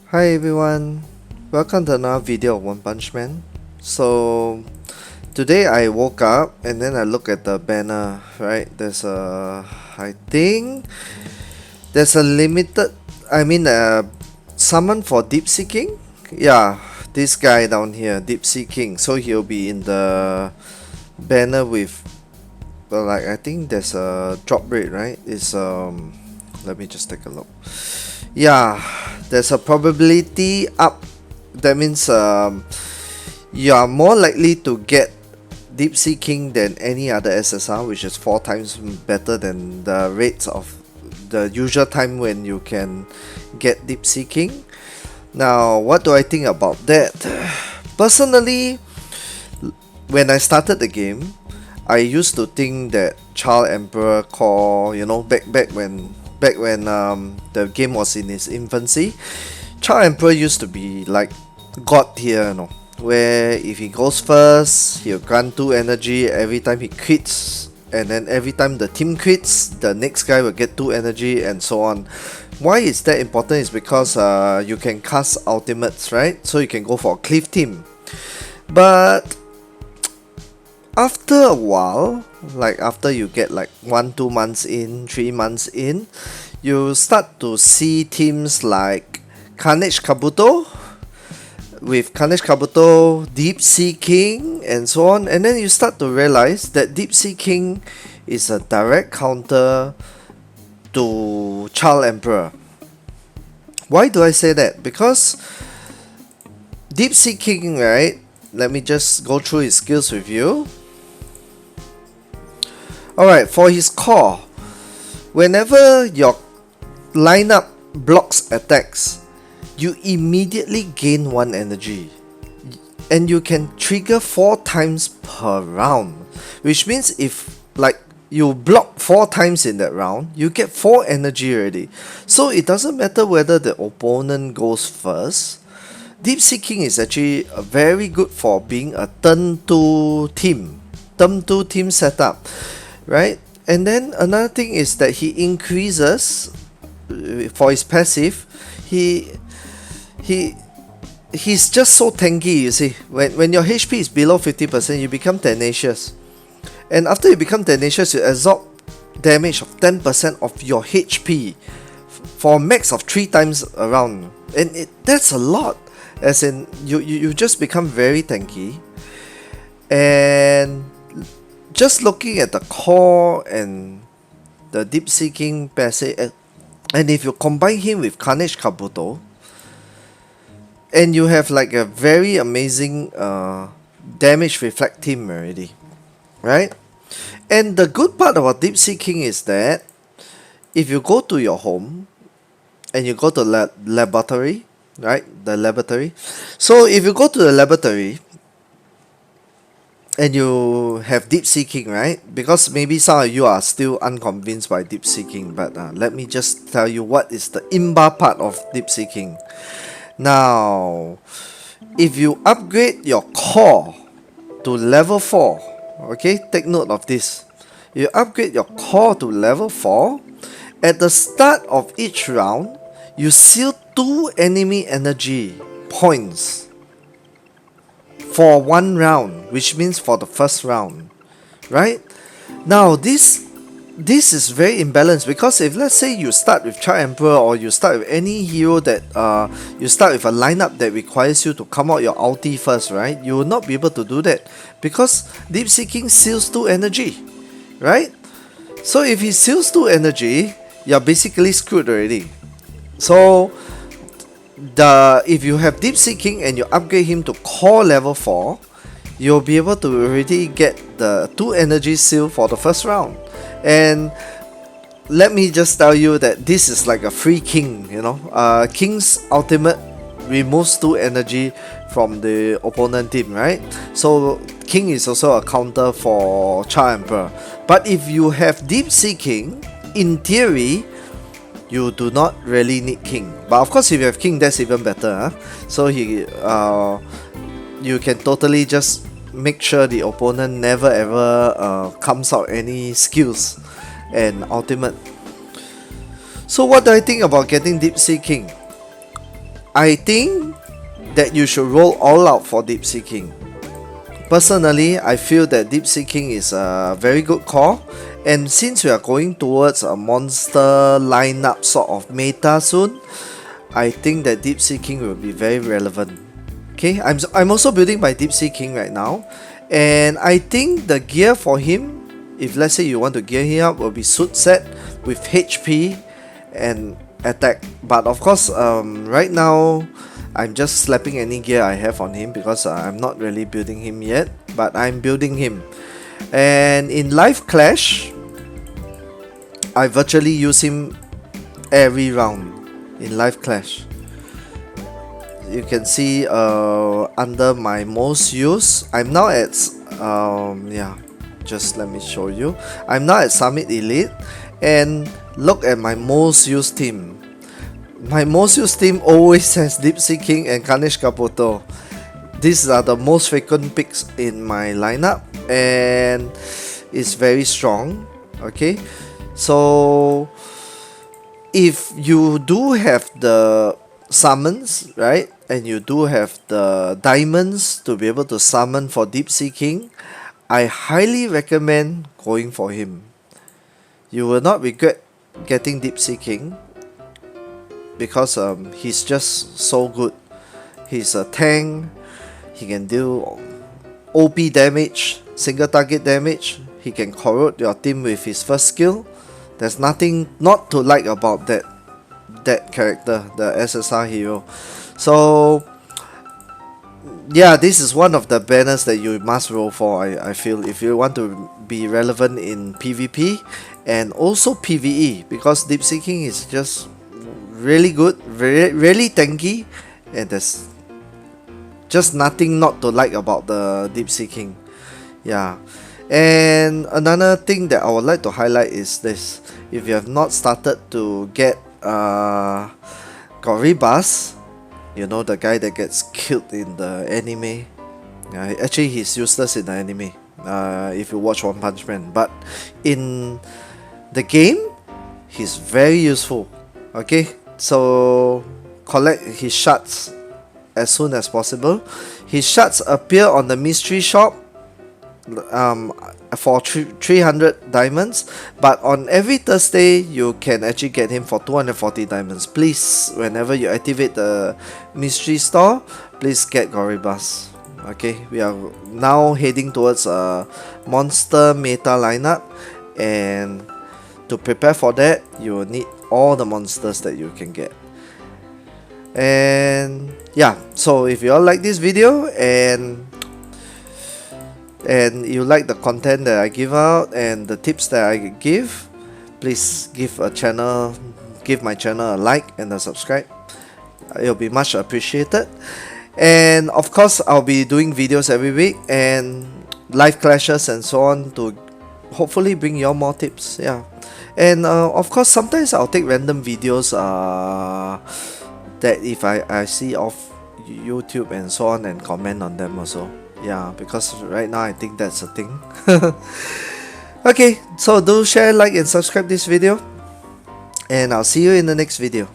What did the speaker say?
Hi everyone, welcome to another video of One Punch Man. So today I woke up and then I look at the banner, right? I think there's a limited, summon for Deep Sea King. Yeah, this guy down here, Deep Sea King. So he'll be in the banner with, I think there's a drop rate, right? Let me just take a look. Yeah, there's a probability up. That means you are more likely to get Deep Sea King than any other SSR, which is 4 times better than the rates of the usual time when you can get Deep Sea King. Now, what do I think about that? Personally, when I started the game, I used to think that Child Emperor Core, back when the game was in its infancy, Child Emperor used to be like God tier, where if he goes first, he'll grant 2 energy every time he quits, and then every time the team quits, the next guy will get 2 energy, and so on. Why is that important? Is because you can cast ultimates, right? So you can go for a Cliff team. But after a while, like after you get like 1-2 months in, 3 months in, you start to see teams like Carnage Kabuto, with Carnage Kabuto, Deep Sea King, and so on, and then you start to realize that Deep Sea King is a direct counter to Child Emperor. Why do I say that? Because Deep Sea King, right? Let me just go through his skills with you. Alright, for his core, whenever your lineup blocks attacks, you immediately gain 1 energy. And you can trigger 4 times per round. Which means if like you block 4 times in that round, you get 4 energy already. So it doesn't matter whether the opponent goes first. Deep Sea King is actually very good for being a turn 2 team. Turn 2 team setup. Right? And then another thing is that he increases for his passive. He's just so tanky, you see. When your HP is below 50%, you become tenacious. And after you become tenacious, you absorb damage of 10% of your HP for a max of 3 times around. And that's a lot. As in, you just become very tanky. And just looking at the core and the Deep Sea King passive, and if you combine him with Carnage Kabuto, and you have like a very amazing damage reflect team already, right? And the good part about Deep Sea King is that if you go to your home and you go to laboratory, right? The laboratory. So if you go to the laboratory and you have Deep Sea King, right? Because maybe some of you are still unconvinced by Deep Sea King, but let me just tell you what is the imba part of Deep Sea King. Now, if you upgrade your core to level 4, okay, take note of this. You upgrade your core to level 4, at the start of each round, you seal 2 enemy energy points for 1 round, which means for the first round, right? Now this is very imbalanced, because if let's say you start with Child Emperor, or you start with any hero that you start with a lineup that requires you to come out your ulti first, right? You will not be able to do that because Deep Sea King seals 2 energy, right? So if he seals 2 energy, you're basically screwed already. So if you have Deep Sea King and you upgrade him to core level 4, you'll be able to already get the 2 energy seal for the first round. And let me just tell you that this is like a free king, King's ultimate removes 2 energy from the opponent team, right? So King is also a counter for Child Emperor. But if you have Deep Sea King, in theory, you do not really need King. But of course, if you have King, that's even better. So you can totally just make sure the opponent never ever comes out any skills and ultimate. So what do I think about getting Deep Sea King? I think that you should roll all out for Deep Sea King. Personally, I feel that Deep Sea King is a very good call, and since we are going towards a monster lineup sort of meta soon, I think that Deep Sea King will be very relevant. Okay, I'm also building my Deep Sea King right now, and I think the gear for him, if let's say you want to gear him up, will be suit set with HP and attack. But of course, right now I'm just slapping any gear I have on him because I'm not really building him yet, but I'm building him. And in Live Clash, I virtually use him every round in Live Clash. You can see under my most used, I'm now at just let me show you. I'm now at Summit Elite, and look at my most used team. My most used team always has Deep Sea King and Ganesh Kabuto. These are the most frequent picks in my lineup, and it's very strong. Okay, so if you do have the summons, right, and you do have the diamonds to be able to summon for Deep Sea King, I highly recommend going for him. You will not regret getting Deep Sea King because he's just so good. He's a tank. He can deal OP damage, single target damage. He can corrode your team with his first skill. There's nothing not to like about that character, the SSR hero. So yeah, this is one of the banners that you must roll for, I feel, if you want to be relevant in PvP and also PvE, because Deep Sea King is just really good, really tanky, and there's just nothing not to like about the Deep Sea King. Yeah. And another thing that I would like to highlight is this. If you have not started to get Goribas, you know, the guy that gets killed in the anime. Actually, he's useless in the anime if you watch One Punch Man. But in the game, he's very useful. Okay, so collect his shards as soon as possible. His shards appear on the mystery shop for 300 diamonds, but on every Thursday you can actually get him for 240 diamonds. Please, whenever you activate the mystery store, please get Goribas. Okay, we are now heading towards a monster meta lineup, and to prepare for that, you will need all the monsters that you can get. And yeah, so if you all like this video and you like the content that I give out and the tips that I give, please give my channel a like and a subscribe. It'll be much appreciated. And of course, I'll be doing videos every week and live clashes and so on to hopefully bring you all more tips. Yeah. And of course, sometimes I'll take random videos that if I see off YouTube and so on and comment on them also. Yeah, because right now I think that's a thing. Okay, so do share, like and subscribe this video, and I'll see you in the next video.